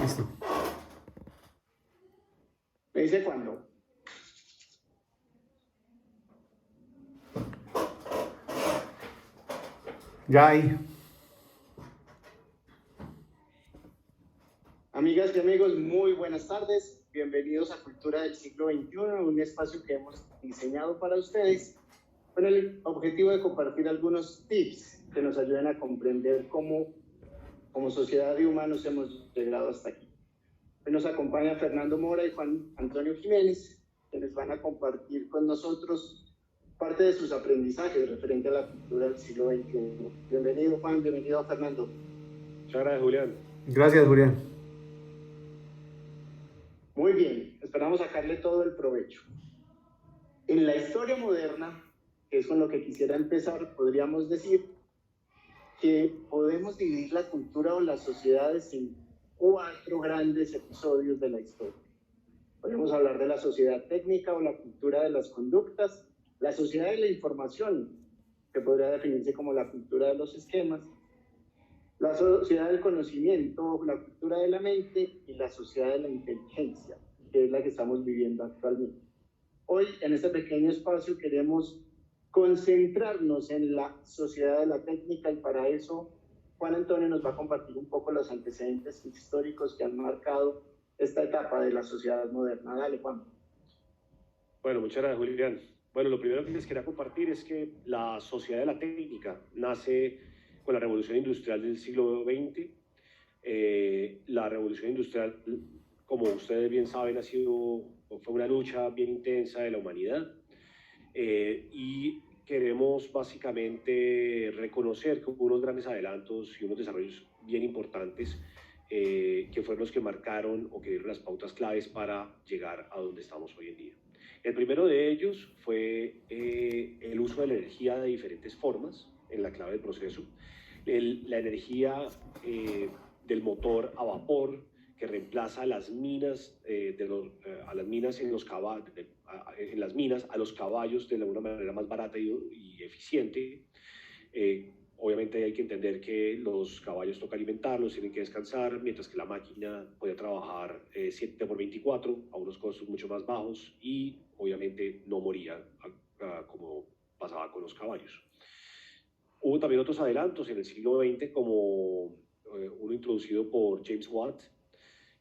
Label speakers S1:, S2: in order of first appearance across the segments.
S1: Listo.
S2: ¿Me dice cuándo?
S1: Ya ahí.
S2: Amigas y amigos, muy buenas tardes. Bienvenidos a Cultura del Siglo XXI, un espacio que hemos diseñado para ustedes con el objetivo de compartir algunos tips que nos ayuden a comprender cómo, como sociedad y humanos, hemos llegado hasta aquí. Hoy nos acompaña Fernando Mora y Juan Antonio Jiménez, quienes van a compartir con nosotros parte de sus aprendizajes referente a la cultura del siglo XXI. Bienvenido, Juan, bienvenido, Fernando.
S3: Muchas gracias, Julián.
S1: Gracias, Julián.
S2: Muy bien, esperamos sacarle todo el provecho. En la historia moderna, que es con lo que quisiera empezar, podríamos decir que podemos dividir la cultura o las sociedades en 4 grandes episodios de la historia. Podemos hablar de la sociedad técnica o la cultura de las conductas, la sociedad de la información, que podría definirse como la cultura de los esquemas, la sociedad del conocimiento, la cultura de la mente y la sociedad de la inteligencia, que es la que estamos viviendo actualmente. Hoy, en este pequeño espacio, queremos concentrarnos en la sociedad de la técnica y para eso Juan Antonio nos va a compartir un poco los antecedentes históricos que han marcado esta etapa de la sociedad moderna. Dale, Juan.
S3: Bueno, muchas gracias, Julián. Bueno, lo primero que les quería compartir es que la sociedad de la técnica nace con la revolución industrial del siglo XX. La revolución industrial, como ustedes bien saben, fue una lucha bien intensa de la humanidad. Y queremos básicamente reconocer que hubo unos grandes adelantos y unos desarrollos bien importantes que fueron los que marcaron o que dieron las pautas claves para llegar a donde estamos hoy en día. El primero de ellos fue el uso de la energía de diferentes formas en la clave del proceso. La energía del motor a vapor que reemplaza a las minas, a las minas en las minas, a los caballos de una manera más barata y eficiente. Obviamente hay que entender que los caballos toca alimentarlos, tienen que descansar, mientras que la máquina puede trabajar 7x24 a unos costos mucho más bajos y obviamente no moría como pasaba con los caballos. Hubo también otros adelantos en el siglo XX, como uno introducido por James Watt,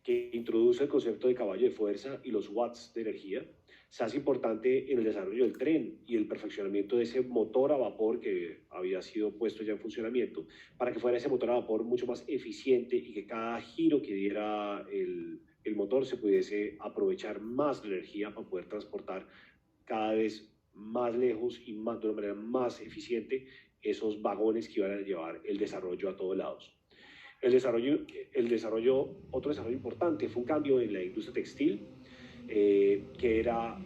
S3: que introduce el concepto de caballo de fuerza y los watts de energía. Se hace importante en el desarrollo del tren y el perfeccionamiento de ese motor a vapor que había sido puesto ya en funcionamiento, para que fuera ese motor a vapor mucho más eficiente y que cada giro que diera el motor se pudiese aprovechar más la energía para poder transportar cada vez más lejos y de una manera más eficiente esos vagones que iban a llevar el desarrollo a todos lados. Otro desarrollo importante fue un cambio en la industria textil, que era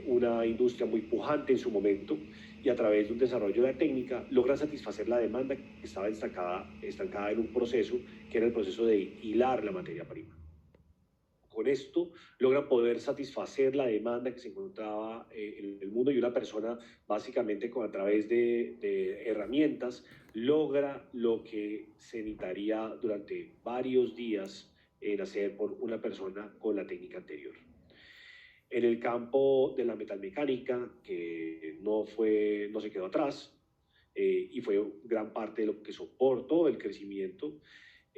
S3: una industria muy pujante en su momento, y a través de un desarrollo de la técnica logra satisfacer la demanda que estaba estancada en un proceso, que era el proceso de hilar la materia prima. Con esto logra poder satisfacer la demanda que se encontraba en el mundo, y una persona básicamente a través de herramientas logra lo que se necesitaría durante varios días en hacer por una persona con la técnica anterior. En el campo de la metalmecánica, que no se quedó atrás, y fue gran parte de lo que soportó el crecimiento.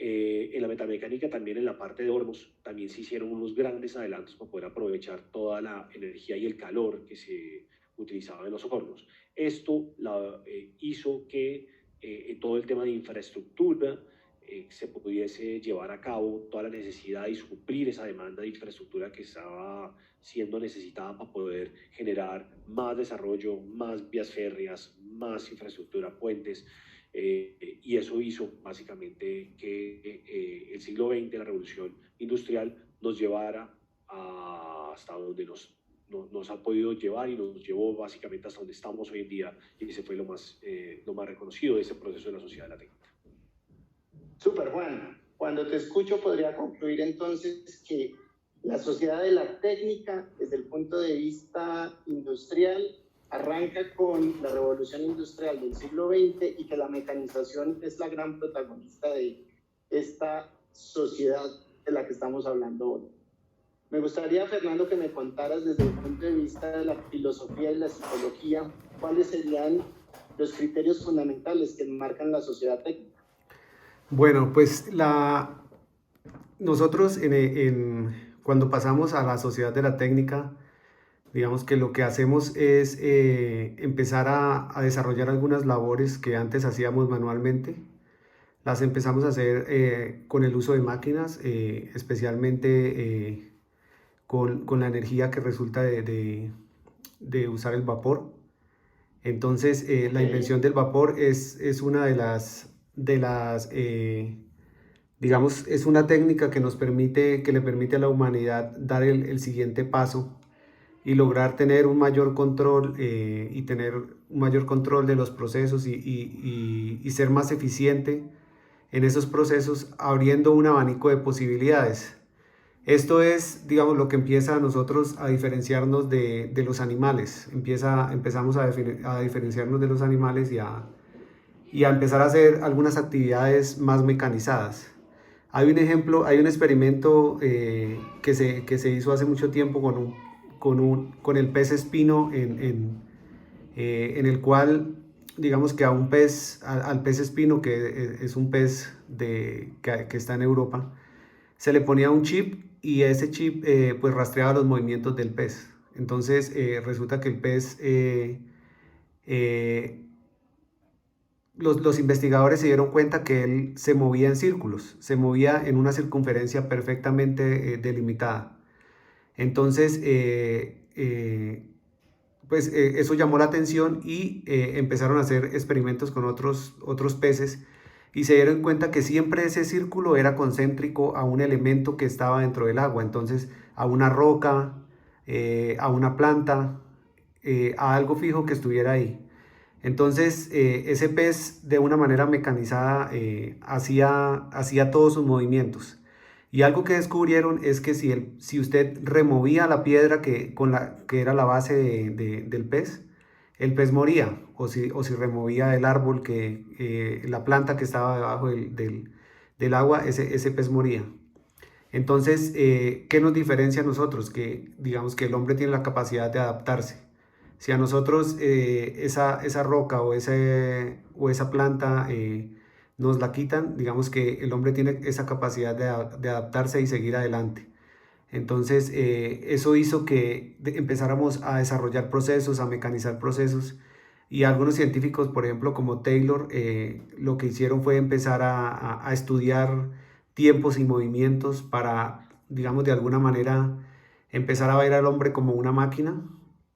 S3: En la metalmecánica, también en la parte de hornos, también se hicieron unos grandes adelantos para poder aprovechar toda la energía y el calor que se utilizaba en los hornos. Esto hizo que todo el tema de infraestructura se pudiese llevar a cabo, toda la necesidad y suplir esa demanda de infraestructura que estaba siendo necesitada para poder generar más desarrollo, más vías férreas, más infraestructura, puentes. Y eso hizo básicamente que el siglo XX, la revolución industrial, nos llevara hasta donde nos ha podido llevar, y nos llevó básicamente hasta donde estamos hoy en día, y ese fue lo más reconocido de ese proceso de la sociedad de la técnica.
S2: Súper, Juan. Cuando te escucho podría concluir entonces que la sociedad de la técnica, desde el punto de vista industrial, arranca con la revolución industrial del siglo XX y que la mecanización es la gran protagonista de esta sociedad de la que estamos hablando hoy. Me gustaría, Fernando, que me contaras desde el punto de vista de la filosofía y la psicología, cuáles serían los criterios fundamentales que marcan la sociedad técnica.
S1: Bueno, pues nosotros cuando pasamos a la sociedad de la técnica, digamos que lo que hacemos es empezar a desarrollar algunas labores que antes hacíamos manualmente. Las empezamos a hacer con el uso de máquinas, especialmente con la energía que resulta de usar el vapor. Entonces, la invención del vapor es una digamos, es una técnica que que le permite a la humanidad dar el siguiente paso y lograr tener un mayor control y tener un mayor control de los procesos y ser más eficiente en esos procesos, abriendo un abanico de posibilidades. Esto es, digamos, lo que empieza a nosotros a diferenciarnos de los animales. Empezamos a diferenciarnos de los animales y a empezar a hacer algunas actividades más mecanizadas. Hay un ejemplo, hay un experimento que se hizo hace mucho tiempo con el pez espino en el cual, digamos que al pez espino, que es un pez que está en Europa, se le ponía un chip y ese chip pues rastreaba los movimientos del pez. Entonces resulta que el pez, los investigadores se dieron cuenta que él se movía en círculos, se movía en una circunferencia perfectamente delimitada. Entonces, pues eso llamó la atención y empezaron a hacer experimentos con otros peces y se dieron cuenta que siempre ese círculo era concéntrico a un elemento que estaba dentro del agua, entonces a una roca, a una planta, a algo fijo que estuviera ahí. Entonces ese pez de una manera mecanizada hacía todos sus movimientos. Y algo que descubrieron es que si usted removía la piedra que era la base del pez, el pez moría. O si removía el árbol, la planta que estaba debajo del agua, ese pez moría. Entonces, ¿qué nos diferencia a nosotros? Que digamos que el hombre tiene la capacidad de adaptarse. Si a nosotros esa roca o esa planta nos la quitan, digamos que el hombre tiene esa capacidad de adaptarse y seguir adelante. Entonces, eso hizo que empezáramos a desarrollar procesos, a mecanizar procesos. Y algunos científicos, por ejemplo, como Taylor, lo que hicieron fue empezar a estudiar tiempos y movimientos para, digamos, de alguna manera empezar a ver al hombre como una máquina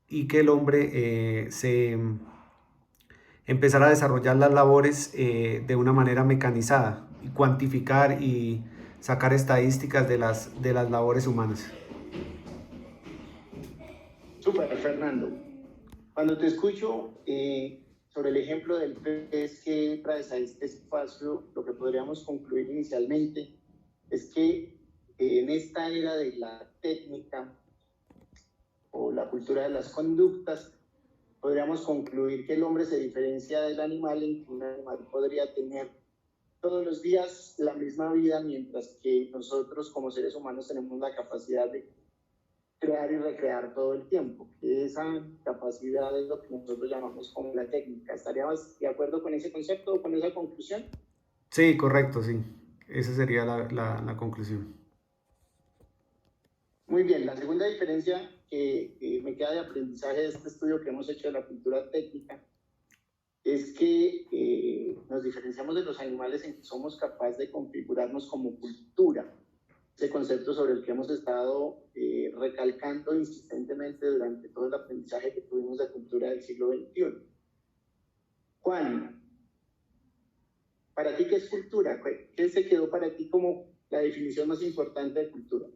S1: y que el hombre empezara a desarrollar las labores de una manera mecanizada y cuantificar y sacar estadísticas de las labores humanas.
S2: Súper, Fernando. Cuando te escucho sobre el ejemplo del pez que traes a este espacio, lo que podríamos concluir inicialmente es que en esta era de la técnica o la cultura de las conductas, podríamos concluir que el hombre se diferencia del animal en que un animal podría tener todos los días la misma vida, mientras que nosotros como seres humanos tenemos la capacidad de crear y recrear todo el tiempo. Esa capacidad es lo que nosotros llamamos como la técnica. ¿Estaríamos de acuerdo con ese concepto o con esa conclusión?
S1: Sí, correcto, sí. Esa sería la conclusión.
S2: Muy bien, la segunda diferencia que me queda de aprendizaje de este estudio que hemos hecho de la cultura técnica es que nos diferenciamos de los animales en que somos capaces de configurarnos como cultura. Ese concepto sobre el que hemos estado recalcando insistentemente durante todo el aprendizaje que tuvimos de cultura del siglo XXI. Juan, ¿para ti qué es cultura? ¿Qué se quedó para ti como la definición más importante de cultura?